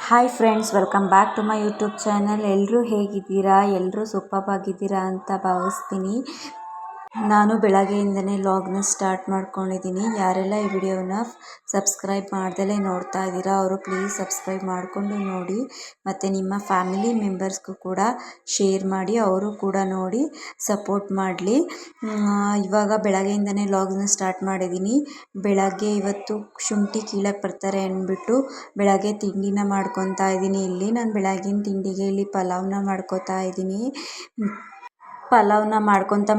Hi friends, welcome back to my YouTube channel. ಎಲ್ಲರೂ ಹೇಗಿದ್ದೀರಾ? ಎಲ್ಲರೂ ಸೂಪರ್ ಆಗಿದ್ದೀರಾ ಅಂತ ಭಾವಿಸ್ತೀನಿ. ನಾನು ಬೆಳಗ್ಗೆಯಿಂದನೇ ಲಾಗ್ನ ಸ್ಟಾರ್ಟ್ ಮಾಡ್ಕೊಂಡಿದ್ದೀನಿ. ಯಾರೆಲ್ಲ ಈ ವಿಡಿಯೋನ ಸಬ್ಸ್ಕ್ರೈಬ್ ಮಾಡ್ದಲೇ ನೋಡ್ತಾ ಇದ್ದೀರಾ ಅವರು ಪ್ಲೀಸ್ ಸಬ್ಸ್ಕ್ರೈಬ್ ಮಾಡಿಕೊಂಡು ನೋಡಿ, ಮತ್ತು ನಿಮ್ಮ ಫ್ಯಾಮಿಲಿ ಮೆಂಬರ್ಸ್ಗೂ ಕೂಡ ಶೇರ್ ಮಾಡಿ, ಅವರು ಕೂಡ ನೋಡಿ ಸಪೋರ್ಟ್ ಮಾಡಲಿ. ಇವಾಗ ಬೆಳಗ್ಗೆಯಿಂದನೇ ಲಾಗ್ನ ಸ್ಟಾರ್ಟ್ ಮಾಡಿದ್ದೀನಿ. ಬೆಳಗ್ಗೆ ಇವತ್ತು ಶುಂಠಿ ಕೀಳಕ್ಕೆ ಬರ್ತಾರೆ ಅಂದ್ಬಿಟ್ಟು ಬೆಳಗ್ಗೆ ತಿಂಡಿನ ಮಾಡ್ಕೊತಾ ಇದ್ದೀನಿ. ಇಲ್ಲಿ ನಾನು ಬೆಳಗಿನ ತಿಂಡಿಗೆ ಇಲ್ಲಿ ಪಲಾವ್ನ ಮಾಡ್ಕೊತಾ ಇದ್ದೀನಿ. ಪಲಾವ್ನ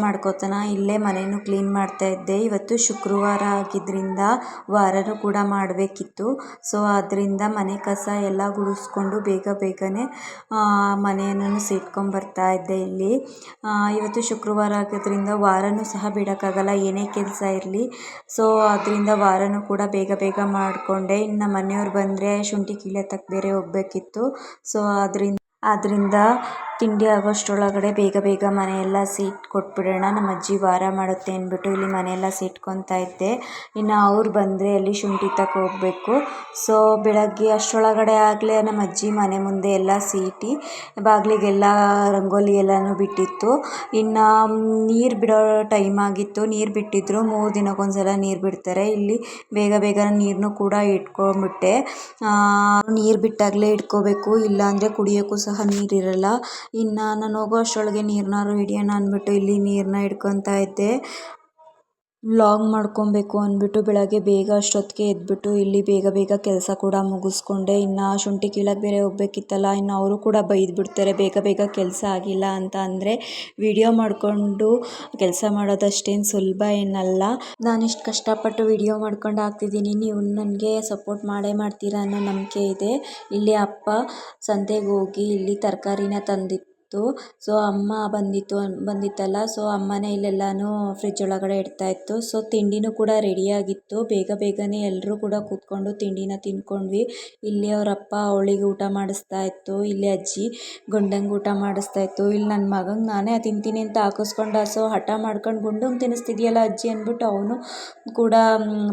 ಮಾಡ್ಕೊತಾನ ಇಲ್ಲೇ ಮನೇನು ಕ್ಲೀನ್ ಮಾಡ್ತಾ ಇದ್ದೆ. ಇವತ್ತು ಶುಕ್ರವಾರ ಆಗಿದ್ದರಿಂದ ವಾರನೂ ಕೂಡ ಮಾಡಬೇಕಿತ್ತು. ಸೊ ಅದರಿಂದ ಮನೆ ಕಸ ಎಲ್ಲ ಗುಡಿಸ್ಕೊಂಡು ಬೇಗನೆ ಮನೆಯನ್ನು ಸೇರ್ಕೊಂಡ್ಬರ್ತಾ ಇದ್ದೆ. ಇಲ್ಲಿ ಇವತ್ತು ಶುಕ್ರವಾರ ಆಗಿದ್ದರಿಂದ ವಾರನೂ ಸಹ ಬಿಡೋಕ್ಕಾಗಲ್ಲ, ಏನೇ ಕೆಲಸ ಇರಲಿ. ಸೊ ಅದರಿಂದ ವಾರನೂ ಕೂಡ ಬೇಗ ಮಾಡಿಕೊಂಡೆ. ಇನ್ನು ಮನೆಯವ್ರು ಬಂದರೆ ಶುಂಠಿ ಕೀಳೋತಕ್ಕೆ ಬೇರೆ ಹೋಗಬೇಕಿತ್ತು. ಸೊ ಆದ್ದರಿಂದ ತಿಂಡಿ ಆಗೋಷ್ಟರೊಳಗಡೆ ಬೇಗ ಮನೆಯೆಲ್ಲ ಸೀಟ್ ಕೊಟ್ಬಿಡೋಣ, ನಮ್ಮ ಅಜ್ಜಿ ವಾರ ಮಾಡುತ್ತೆ ಅಂದ್ಬಿಟ್ಟು ಇಲ್ಲಿ ಮನೆಯೆಲ್ಲ ಸೀಟ್ಕೊತಾ ಇದ್ದೆ. ಇನ್ನು ಅವ್ರು ಬಂದರೆ ಅಲ್ಲಿ ಶುಂಠಿ ತಕ್ಕೆ ಹೋಗಬೇಕು. ಸೊ ಬೆಳಗ್ಗೆ ಅಷ್ಟರೊಳಗಡೆ ಆಗಲೇ ನಮ್ಮ ಅಜ್ಜಿ ಮನೆ ಮುಂದೆ ಎಲ್ಲ ಸೀಟಿ ಬಾಗಿಲಿಗೆಲ್ಲ ರಂಗೋಲಿ ಎಲ್ಲನೂ ಬಿಟ್ಟಿತ್ತು. ಇನ್ನು ನೀರು ಬಿಡೋ ಟೈಮ್ ಆಗಿತ್ತು. ನೀರು ಬಿಟ್ಟಿದ್ರು, 3 ದಿನಕ್ಕೊಂದ್ಸಲ ನೀರು ಬಿಡ್ತಾರೆ. ಇಲ್ಲಿ ಬೇಗ ನೀರನ್ನು ಕೂಡ ಇಟ್ಕೊಂಡ್ಬಿಟ್ಟೆ. ನೀರು ಬಿಟ್ಟಾಗಲೇ ಇಟ್ಕೋಬೇಕು, ಇಲ್ಲಾಂದರೆ ಕುಡಿಯೋಕ್ಕೂ ಸಹ ನೀರಿರಲ್ಲ. ಇನ್ನು ನಾನು ಹೋಗೋ ಅಷ್ಟರೊಳಗೆ ನೀರನ್ನಾರು ಹಿಡಿಯೋಣ ಅಂದ್ಬಿಟ್ಟು ಇಲ್ಲಿ ನೀರನ್ನ ಹಿಡ್ಕೊತಾ ಇದ್ದೆ. ವ್ಲಾಗ್ ಮಾಡ್ಕೊಬೇಕು ಅಂದ್ಬಿಟ್ಟು ಬೆಳಗ್ಗೆ ಬೇಗ ಅಷ್ಟೊತ್ತಿಗೆ ಎದ್ಬಿಟ್ಟು ಇಲ್ಲಿ ಬೇಗ ಕೆಲಸ ಕೂಡ ಮುಗಿಸ್ಕೊಂಡೆ. ಇನ್ನು ಶುಂಠಿ ಕೀಳಕ್ಕೆ ಬೇರೆ ಹೋಗ್ಬೇಕಿತ್ತಲ್ಲ, ಇನ್ನು ಅವರು ಕೂಡ ಬೈದ್ಬಿಡ್ತಾರೆ ಬೇಗ ಕೆಲಸ ಆಗಿಲ್ಲ ಅಂತ ಅಂದರೆ. ವಿಡಿಯೋ ಮಾಡಿಕೊಂಡು ಕೆಲಸ ಮಾಡೋದಷ್ಟೇನು ಸುಲಭ ಏನಲ್ಲ. ನಾನಿಷ್ಟು ಕಷ್ಟಪಟ್ಟು ವಿಡಿಯೋ ಮಾಡ್ಕೊಂಡು ಹಾಕ್ತಿದ್ದೀನಿ, ನೀವು ನನಗೆ ಸಪೋರ್ಟ್ ಮಾಡೇ ಮಾಡ್ತೀರಾ ಅನ್ನೋ ನಂಬಿಕೆ ಇದೆ. ಇಲ್ಲಿ ಅಪ್ಪ ಸಂತೆಗೆ ಹೋಗಿ ಇಲ್ಲಿ ತರಕಾರಿನ ತಂದಿತ್ತು. ಸೊ ಅಮ್ಮ ಬಂದಿತ್ತಲ್ಲ, ಸೊ ಅಮ್ಮನೇ ಇಲ್ಲೆಲ್ಲನೂ ಫ್ರಿಜ್ ಒಳಗಡೆ ಇಡ್ತಾಯಿತ್ತು. ಸೊ ತಿಂಡಿನೂ ಕೂಡ ರೆಡಿಯಾಗಿತ್ತು. ಬೇಗನೆ ಎಲ್ಲರೂ ಕೂಡ ಕೂತ್ಕೊಂಡು ತಿಂಡಿನ ತಿನ್ಕೊಂಡ್ವಿ. ಇಲ್ಲಿ ಅವರಪ್ಪ ಅವಳಿಗೆ ಊಟ ಮಾಡಿಸ್ತಾ ಇತ್ತು, ಇಲ್ಲಿ ಅಜ್ಜಿ ಗುಂಡಂಗೆ ಊಟ ಮಾಡಿಸ್ತಾ ಇತ್ತು. ಇಲ್ಲಿ ನನ್ನ ಮಗಂಗೆ ನಾನೇ ತಿಂತೀನಿ ಅಂತ ಹಾಕಿಸ್ಕೊಂಡ. ಸೊ ಹಠ ಮಾಡ್ಕೊಂಡು ಗುಂಡಂಗೆ ತಿನ್ನಿಸ್ತಿದ್ಯಲ್ಲ ಅಜ್ಜಿ ಅಂದ್ಬಿಟ್ಟು ಅವನು ಕೂಡ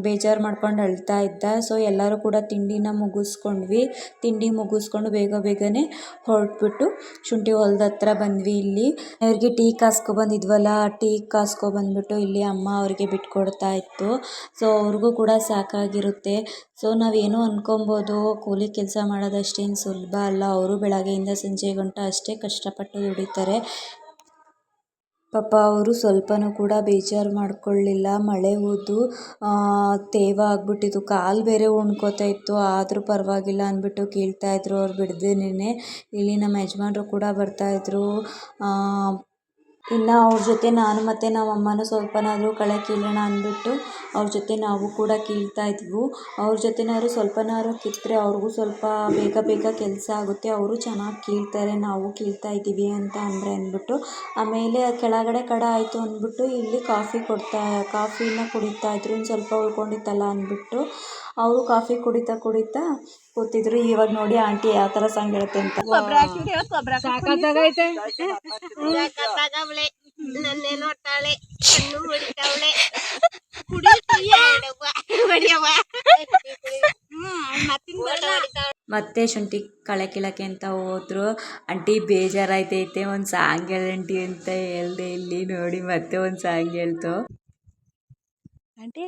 ಬೇಜಾರು ಮಾಡ್ಕೊಂಡು ಅಳ್ತಾ ಇದ್ದ. ಸೊ ಎಲ್ಲರೂ ಕೂಡ ತಿಂಡಿನ ಮುಗಿಸ್ಕೊಂಡ್ವಿ. ತಿಂಡಿ ಮುಗಿಸ್ಕೊಂಡು ಬೇಗನೆ ಹೊರಟ್ಬಿಟ್ಟು ಶುಂಠಿ ಹೊಲದ ಹತ್ರ ಬಂದ್ವಿ. ಇಲ್ಲಿ ಅವ್ರಿಗೆ ಟೀ ಕಾಸ್ಕೊಬಂದಿದ್ವಲ್ಲ, ಟೀ ಕಾಸ್ಕೊಬಂದ್ಬಿಟ್ಟು ಇಲ್ಲಿ ಅಮ್ಮ ಅವ್ರಿಗೆ ಬಿಟ್ಕೊಡ್ತಾ ಇತ್ತು. ಸೊ ಅವ್ರಿಗೂ ಕೂಡ ಸಾಕಾಗಿರುತ್ತೆ. ಸೊ ನಾವೇನೋ ಅನ್ಕೊಬೋದು, ಕೂಲಿ ಕೆಲಸ ಮಾಡೋದಷ್ಟೇನು ಸುಲಭ ಅಲ್ಲ. ಅವರು ಬೆಳಗ್ಗೆಯಿಂದ ಸಂಜೆ ಗಂಟ ಅಷ್ಟೇ ಕಷ್ಟಪಟ್ಟು ದುಡಿತಾರೆ. ಪಾಪ ಅವರು ಸ್ವಲ್ಪನೂ ಕೂಡ ಬೇಜಾರು ಮಾಡ್ಕೊಳ್ಳಿಲ್ಲ. ಮಳೆ ಹೋದು ತೇವ ಆಗ್ಬಿಟ್ಟಿತ್ತು, ಕಾಲು ಬೇರೆ ಉಣ್ಕೋತಾ ಇತ್ತು. ಆದರೂ ಪರವಾಗಿಲ್ಲ ಅಂದ್ಬಿಟ್ಟು ಕೇಳ್ತಾಯಿದ್ರು ಅವ್ರು ಬಿಡ್ದೇನೆ. ಇಲ್ಲಿ ನಮ್ಮ ಯಜಮಾನ್ರು ಕೂಡ ಬರ್ತಾಯಿದ್ರು. ಇನ್ನು ಅವ್ರ ಜೊತೆ ನಾನು ಮತ್ತು ನಮ್ಮ ಅಮ್ಮನೂ ಸ್ವಲ್ಪನಾದರೂ ಕಳೆ ಕೀಳೋಣ ಅಂದ್ಬಿಟ್ಟು ಅವ್ರ ಜೊತೆ ನಾವು ಕೂಡ ಕೀಳ್ತಾ ಇದ್ವು. ಅವ್ರ ಜೊತೆನಾದ್ರು ಸ್ವಲ್ಪನಾದ್ರು ಕಿತ್ತರೆ ಅವ್ರಿಗೂ ಸ್ವಲ್ಪ ಬೇಗ ಕೆಲಸ ಆಗುತ್ತೆ, ಅವರು ಚೆನ್ನಾಗಿ ಕೀಳ್ತಾರೆ, ನಾವು ಕೀಳ್ತಾ ಇದ್ದೀವಿ ಅಂತ ಅಂದ್ಬಿಟ್ಟು. ಆಮೇಲೆ ಕೆಳಗಡೆ ಕಡ ಆಯಿತು ಅಂದ್ಬಿಟ್ಟು ಇಲ್ಲಿ ಕಾಫಿನ ಕುಡಿತಾ ಇದ್ರು. ಇನ್ನು ಸ್ವಲ್ಪ ಉಳ್ಕೊಂಡಿತ್ತಲ್ಲ ಅಂದ್ಬಿಟ್ಟು ಅವರು ಕಾಫಿ ಕುಡಿತಾ ಕೂತಿದ್ರು. ಇವಾಗ ನೋಡಿ ಆಂಟಿ ಯಾವ ಥರ ಸಾಂಗ್ ಹೇಳುತ್ತೆ ಅಂತ. ಮತ್ತೆ ಶುಂಠಿ ಕಳೆ ಕೀಳಕ್ಕೆ ಅಂತ ಹೋದ್ರು. ಆಂಟಿ ಬೇಜಾರಾಯ್ತೈತೆ, ಒಂದು ಸಾಂಗ್ ಹೇಳಂಟಿ ಅಂತ ಹೇಳ್ದೆ. ಇಲ್ಲಿ ನೋಡಿ ಮತ್ತೆ ಒಂದು ಸಾಂಗ್ ಹೇಳ್ತು. ಆಂಟಿ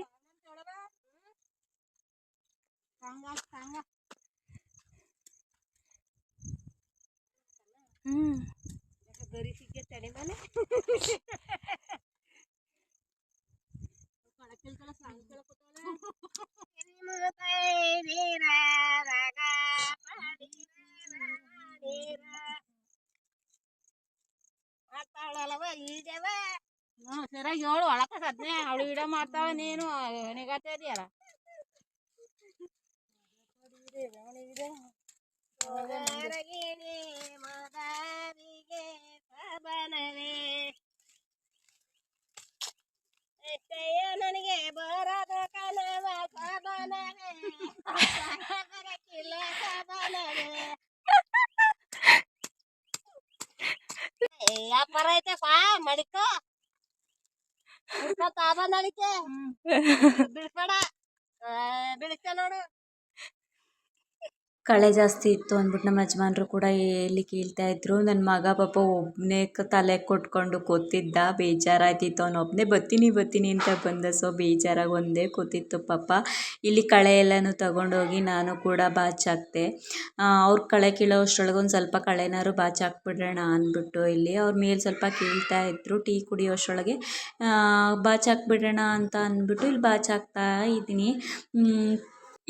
ಸರಿಯಾಗಿ ಹೇಳು, ಒಳಕ ಸದ್ನೆ ಅವಳು ವಿಡಿಯೋ ಮಾಡ್ತಾಳೆ, ನೀನು ನಿಗಾತ ಇದೆಯಲ್ಲ. ನನಗೆ ಬರದ ಕನವ ಸಬನವೇ ವ್ಯಾಪಾರ ಐತೆ ಪಾ ಮಡಿಕ ತಾಬ ನಡಿಕೆ ಬಿಡ್ಬೇಡ, ಬಿಡಿಸ್ತ ನೋಡು. ಕಳೆ ಜಾಸ್ತಿ ಇತ್ತು ಅಂದ್ಬಿಟ್ಟು ನಮ್ಮ ಯಜಮಾನ್ರು ಕೂಡ ಎಲ್ಲಿ ಕೇಳ್ತಾ ಇದ್ರು. ನನ್ನ ಮಗ ಪಾಪ ಒಬ್ಬನೇ ತಲೆ ಕೊಟ್ಕೊಂಡು ಕೂತಿದ್ದ, ಬೇಜಾರಾಯ್ತಿತ್ತು. ಅವನೊಬ್ಬನೇ ಬರ್ತೀನಿ ಅಂತ ಬಂದ. ಸೊ ಬೇಜಾರಾಗಿ ಒಂದೇ ಕೂತಿತ್ತು ಪಾಪ. ಇಲ್ಲಿ ಕಳೆ ಎಲ್ಲನೂ ತಗೊಂಡೋಗಿ ನಾನು ಕೂಡ ಬಾಚಾಕ್ತೆ. ಅವ್ರು ಕಳೆ ಕೀಳೋ ಅಷ್ಟರೊಳಗೆ ಒಂದು ಸ್ವಲ್ಪ ಕಳೆನಾರು ಬಾಚಾಕ್ಬಿಡೋಣ ಅಂದ್ಬಿಟ್ಟು ಇಲ್ಲಿ ಅವ್ರ ಮೇಲೆ ಸ್ವಲ್ಪ ಕೀಳ್ತಾ ಇದ್ರು. ಟೀ ಕುಡಿಯೋ ಅಷ್ಟರೊಳಗೆ ಬಾಚಾಕ್ಬಿಡೋಣ ಅಂತ ಅಂದ್ಬಿಟ್ಟು ಇಲ್ಲಿ ಬಾಚಾಕ್ತಾ ಇದ್ದೀನಿ.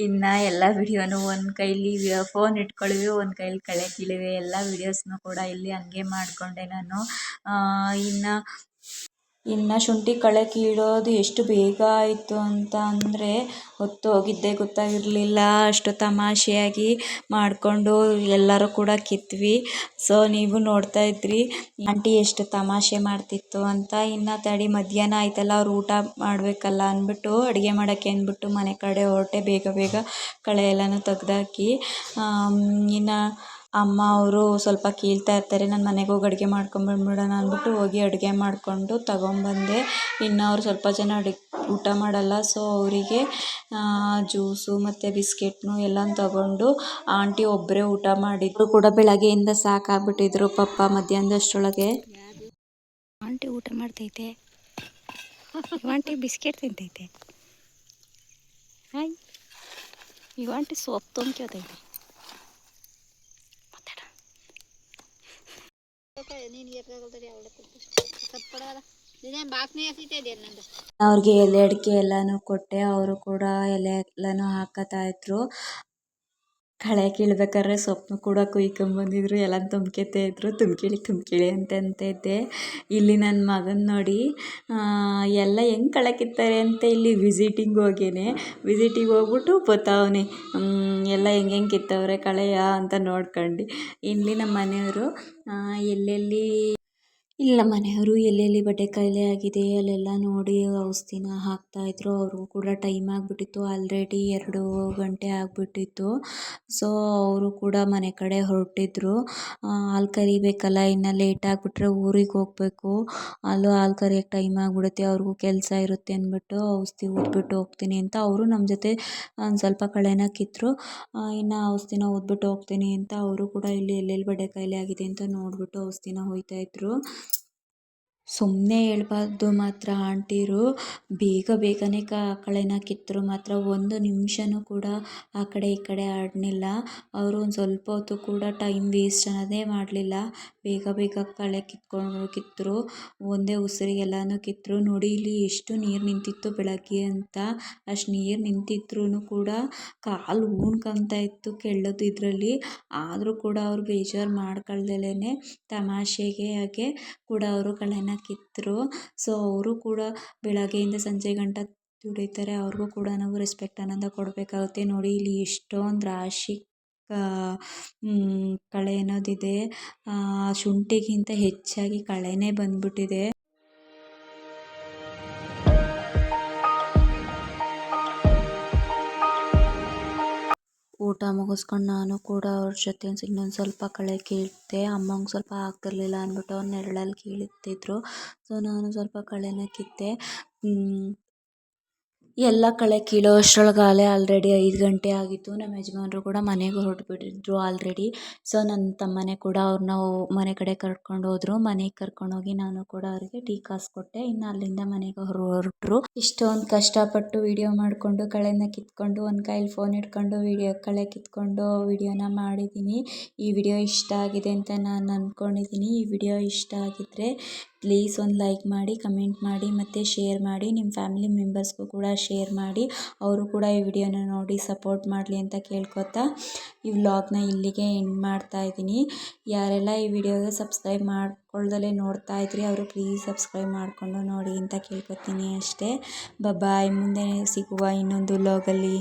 ಇನ್ನು ಎಲ್ಲ ವಿಡಿಯೋನು ಒಂದು ಕೈಲಿ ಫೋನ್ ಇಟ್ಕೊಳ್ಳಿವಿ, ಒಂದು ಕೈಲಿ ಕಳೆ ಕೀಳಿವೆ. ಎಲ್ಲ ವೀಡಿಯೋಸ್ನು ಕೂಡ ಇಲ್ಲಿ ಹಂಗೆ ಮಾಡಿಕೊಂಡೆ ನಾನು. ಇನ್ನು ಶುಂಠಿ ಕಳೆ ಕೀಳೋದು ಎಷ್ಟು ಬೇಗ ಆಯಿತು ಅಂತ ಅಂದರೆ ಹೊತ್ತು ಹೋಗಿದ್ದೇ ಗೊತ್ತಾಗಿರಲಿಲ್ಲ. ಅಷ್ಟು ತಮಾಷೆಯಾಗಿ ಮಾಡಿಕೊಂಡು ಎಲ್ಲರೂ ಕೂಡ ಕಿತ್ವಿ. ಸೊ ನೀವು ನೋಡ್ತಾ ಇದ್ರಿ ಆಂಟಿ ಎಷ್ಟು ತಮಾಷೆ ಮಾಡ್ತಿತ್ತು ಅಂತ. ಇನ್ನು ತಡಿ ಮಧ್ಯಾಹ್ನ ಆಯ್ತಲ್ಲ, ಅವ್ರು ಊಟ ಮಾಡಬೇಕಲ್ಲ ಅಂದ್ಬಿಟ್ಟು ಅಡುಗೆ ಮಾಡೋಕ್ಕೆ ಅಂದ್ಬಿಟ್ಟು ಮನೆ ಕಡೆ ಹೊರಟೆ. ಬೇಗ ಕಳೆ ಎಲ್ಲನೂ ತೆಗ್ದಾಕಿ. ಇನ್ನು ಅಮ್ಮ ಅವರು ಸ್ವಲ್ಪ ಕೀಳ್ತಾ ಇರ್ತಾರೆ. ನಾನು ಮನೆಗೆ ಹೋಗಿ ಅಡುಗೆ ಮಾಡ್ಕೊಂಬಂದ್ಬಿಡೋಣ ಅಂದ್ಬಿಟ್ಟು ಹೋಗಿ ಅಡುಗೆ ಮಾಡಿಕೊಂಡು ತಗೊಂಬಂದೆ. ಇನ್ನು ಅವ್ರು ಸ್ವಲ್ಪ ಜನ ಊಟ ಮಾಡಲ್ಲ. ಸೊ ಅವರಿಗೆ ಜ್ಯೂಸು ಮತ್ತು ಬಿಸ್ಕೆಟ್ನು ಎಲ್ಲನೂ ತಗೊಂಡು ಆಂಟಿ ಒಬ್ಬರೇ ಊಟ ಮಾಡಿದ್ರು ಕೂಡ. ಬೆಳಗ್ಗೆಯಿಂದ ಸಾಕಾಗ್ಬಿಟ್ಟಿದ್ರು ಪಾಪ. ಮಧ್ಯಾಹ್ನದಷ್ಟರೊಳಗೆ ಆಂಟಿ ಊಟ ಮಾಡ್ತೈತೆ, ಆಂಟಿ ಬಿಸ್ಕೆಟ್ ತಿಂತೈತೆ, ಹಾಯ್ ಆಂಟಿ ಸೊಪ್ಪು ತೊಂದ್ಕೋತೈತೆ. ಅವ್ರಿಗೆ ಎಲೆ ಅಡಿಕೆ ಎಲ್ಲನೂ ಕೊಟ್ಟೆ. ಅವರು ಕೂಡ ಎಲೆ ಎಲ್ಲನೂ ಹಾಕತಾಯಿದ್ರು. ಕಳೆ ಕೀಳ್ಬೇಕಾದ್ರೆ ಸೊಪ್ಪು ಕೂಡ ಕುಯ್ಕೊಂಬಂದಿದ್ರು. ಎಲ್ಲ ತುಂಬ್ಕೊತಾ ಇದ್ರು. ತುಂಬ್ಕಿಳಿ ಅಂತ ಇದ್ದೆ. ಇಲ್ಲಿ ನನ್ನ ಮಗನ ನೋಡಿ ಎಲ್ಲ ಹೆಂಗೆ ಕಳೆ ಕಿತ್ತಾರೆ ಅಂತ ಇಲ್ಲಿ ವಿಸಿಟಿಂಗ್ ಹೋಗ್ಬಿಟ್ಟು ಬತ್ತಾವನೆ ಎಲ್ಲ ಹೆಂಗೆ ಕಿತ್ತವ್ರೆ ಕಳೆಯ ಅಂತ ನೋಡ್ಕೊಂಡು. ಇಲ್ಲಿ ನಮ್ಮ ಮನೆಯವರು ಎಲ್ಲೆಲ್ಲಿ ಬಟ್ಟೆ ಕಾಯಿಲೆ ಆಗಿದೆ ಅಲ್ಲೆಲ್ಲ ನೋಡಿ ಔಷಧಿನ ಹಾಕ್ತಾಯಿದ್ರು. ಅವ್ರಿಗೂ ಕೂಡ ಟೈಮ್ ಆಗಿಬಿಟ್ಟಿತ್ತು. ಆಲ್ರೆಡಿ 2 ಗಂಟೆ ಆಗಿಬಿಟ್ಟಿತ್ತು. ಸೊ ಅವರು ಕೂಡ ಮನೆ ಕಡೆ ಹೊರಟಿದ್ರು. ಹಾಲು ಕರಿಬೇಕಲ್ಲ, ಇನ್ನು ಲೇಟ್ ಆಗಿಬಿಟ್ರೆ ಊರಿಗೆ ಹೋಗಬೇಕು. ಅಲ್ಲೂ ಹಾಲು ಕರಿಯೋಕ್ಕೆ ಟೈಮ್ ಆಗಿಬಿಡುತ್ತೆ. ಅವ್ರಿಗೂ ಕೆಲಸ ಇರುತ್ತೆ ಅಂದ್ಬಿಟ್ಟು ಔಷಧಿ ಊದ್ಬಿಟ್ಟು ಹೋಗ್ತೀನಿ ಅಂತ ಅವರು ನಮ್ಮ ಜೊತೆ ಒಂದು ಸ್ವಲ್ಪ ಕಳೆನ ಕಿತ್ತರು. ಇನ್ನು ಔಷಧಿನ ಊದ್ಬಿಟ್ಟು ಹೋಗ್ತೀನಿ ಅಂತ ಅವರು ಕೂಡ ಇಲ್ಲಿ ಎಲ್ಲೆಲ್ಲಿ ಬಟ್ಟೆ ಕಾಯಿಲೆ ಆಗಿದೆ ಅಂತ ನೋಡಿಬಿಟ್ಟು ಔಷಧಿನ ಒಯ್ತಾಯಿದ್ರು. ಸುಮ್ಮನೆ ಹೇಳ್ಬಾರ್ದು ಮಾತ್ರ. ಆಂಟಿರು ಬೇಗನೆ ಕಳೆನ ಕಿತ್ತರು ಮಾತ್ರ. ಒಂದು ನಿಮಿಷನೂ ಕೂಡ ಆ ಕಡೆ ಈ ಕಡೆ ಆಡಲಿಲ್ಲ. ಅವರು ಒಂದು ಸ್ವಲ್ಪ ಹೊತ್ತು ಕೂಡ ಟೈಮ್ ವೇಸ್ಟ್ ಅನ್ನೋದೇ ಮಾಡಲಿಲ್ಲ. ಬೇಗ ಕಳೆ ಕಿತ್ತರು. ಒಂದೇ ಉಸಿರಿಗೆ ಎಲ್ಲನೂ ಕಿತ್ತರು. ನೋಡಿ ಇಲ್ಲಿ ಎಷ್ಟು ನೀರು ನಿಂತಿತ್ತು ಬೆಳಗ್ಗೆ ಅಂತ. ಅಷ್ಟು ನೀರು ನಿಂತಿದ್ರೂ ಕೂಡ ಕಾಲು ಊನ್ಕೊಂತ ಇತ್ತು ಕೆಳ್ಳೋದು ಇದರಲ್ಲಿ. ಆದರೂ ಕೂಡ ಅವರು ಬೇಜಾರು ಮಾಡ್ಕೊಳ್ದಲೇ ತಮಾಷೆಗೆ ಹಾಗೆ ಕೂಡ ಅವರು ಕಳೆನ ಕಿತ್ತರು. ಸೊ ಅವರು ಕೂಡ ಬೆಳಗ್ಗೆಯಿಂದ ಸಂಜೆ ಗಂಟ ದುಡಿತಾರೆ. ಅವ್ರಿಗೂ ಕೂಡ ನಾವು ರೆಸ್ಪೆಕ್ಟ್ ಅನ್ನೋದು ಕೊಡಬೇಕಾಗುತ್ತೆ. ನೋಡಿ ಇಲ್ಲಿ ಎಷ್ಟೊಂದು ರಾಶಿ ಕಳೆ ಅನ್ನೋದಿದೆ. ಶುಂಠಿಗಿಂತ ಹೆಚ್ಚಾಗಿ ಕಳೆನೇ ಬಂದ್ಬಿಟ್ಟಿದೆ. ಊಟ ಮುಗಿಸ್ಕೊಂಡು ನಾನು ಕೂಡ ಅವ್ರ ಜೊತೆ ಇನ್ನೊಂದು ಸ್ವಲ್ಪ ಕಳೆ ಕೀಳ್ದೆ. ಅಮ್ಮಂಗೆ ಸ್ವಲ್ಪ ಆಗ್ತಿರ್ಲಿಲ್ಲ ಅಂದ್ಬಿಟ್ಟು ಅವ್ರು ನೆರಳಲ್ಲಿ ಕೀಳ್ತಿದ್ರು. ಸೊ ನಾನು ಸ್ವಲ್ಪ ಕಳೆನ ಕಿತ್ತೆ. ಎಲ್ಲ ಕಳೆ ಕೀಳೋ ಅಷ್ಟರೊಳಗಾಗಲೇ ಆಲ್ರೆಡಿ 5 ಗಂಟೆ ಆಗಿತ್ತು. ನಮ್ಮ ಯಜಮಾನ್ರು ಕೂಡ ಮನೆಗೆ ಹೊರಟ್ಬಿಟ್ಟಿದ್ರು ಆಲ್ರೆಡಿ. ಸೊ ನನ್ನ ತಮ್ಮನೇ ಕೂಡ ಅವ್ರನ್ನ ಮನೆ ಕಡೆ ಕರ್ಕೊಂಡು ಹೋದ್ರು. ಮನೆಗೆ ಕರ್ಕೊಂಡೋಗಿ ನಾನು ಕೂಡ ಅವರಿಗೆ ಟೀ ಕಾಸು ಕೊಟ್ಟೆ. ಇನ್ನು ಅಲ್ಲಿಂದ ಮನೆಗೆ ಹೊರಟರು. ಇಷ್ಟೊಂದು ಕಷ್ಟಪಟ್ಟು ವಿಡಿಯೋ ಮಾಡಿಕೊಂಡು ಕಳೆನ ಕಿತ್ಕೊಂಡು ಒಂದು ಕೈಲಿ ಫೋನ್ ಇಟ್ಕೊಂಡು ಕಳೆ ಕಿತ್ಕೊಂಡು ವಿಡಿಯೋನ ಮಾಡಿದ್ದೀನಿ. ಈ ವಿಡಿಯೋ ಇಷ್ಟ ಆಗಿದೆ ಅಂತ ನಾನು ಅಂದ್ಕೊಂಡಿದ್ದೀನಿ. ಈ ವಿಡಿಯೋ ಇಷ್ಟ ಆಗಿದ್ದರೆ ಪ್ಲೀಸ್ ಒಂದು ಲೈಕ್ ಮಾಡಿ, ಕಮೆಂಟ್ ಮಾಡಿ ಮತ್ತು ಶೇರ್ ಮಾಡಿ. ನಿಮ್ಮ ಫ್ಯಾಮಿಲಿ ಮೆಂಬರ್ಸ್ಗೂ ಕೂಡ ಶೇರ್ ಮಾಡಿ. ಅವರು ಕೂಡ ಈ ವಿಡಿಯೋನ ನೋಡಿ ಸಪೋರ್ಟ್ ಮಾಡಲಿ ಅಂತ ಕೇಳ್ಕೊತಾ ಈ ವ್ಲಾಗ್ನ ಇಲ್ಲಿಗೆ ಎಂಡ್ ಮಾಡ್ತಾ ಇದ್ದೀನಿ. ಯಾರೆಲ್ಲ ಈ ವಿಡಿಯೋಗೆ ಸಬ್ಸ್ಕ್ರೈಬ್ ಮಾಡ್ಕೊಳ್ದಲೇ ನೋಡ್ತಾ ಇದ್ರಿ ಅವರು ಪ್ಲೀಸ್ ಸಬ್ಸ್ಕ್ರೈಬ್ ಮಾಡಿಕೊಂಡು ನೋಡಿ ಅಂತ ಕೇಳ್ಕೊತೀನಿ ಅಷ್ಟೇ. ಬಾಯ್. ಮುಂದೆ ಸಿಗುವ ಇನ್ನೊಂದು ವ್ಲಾಗಲ್ಲಿ.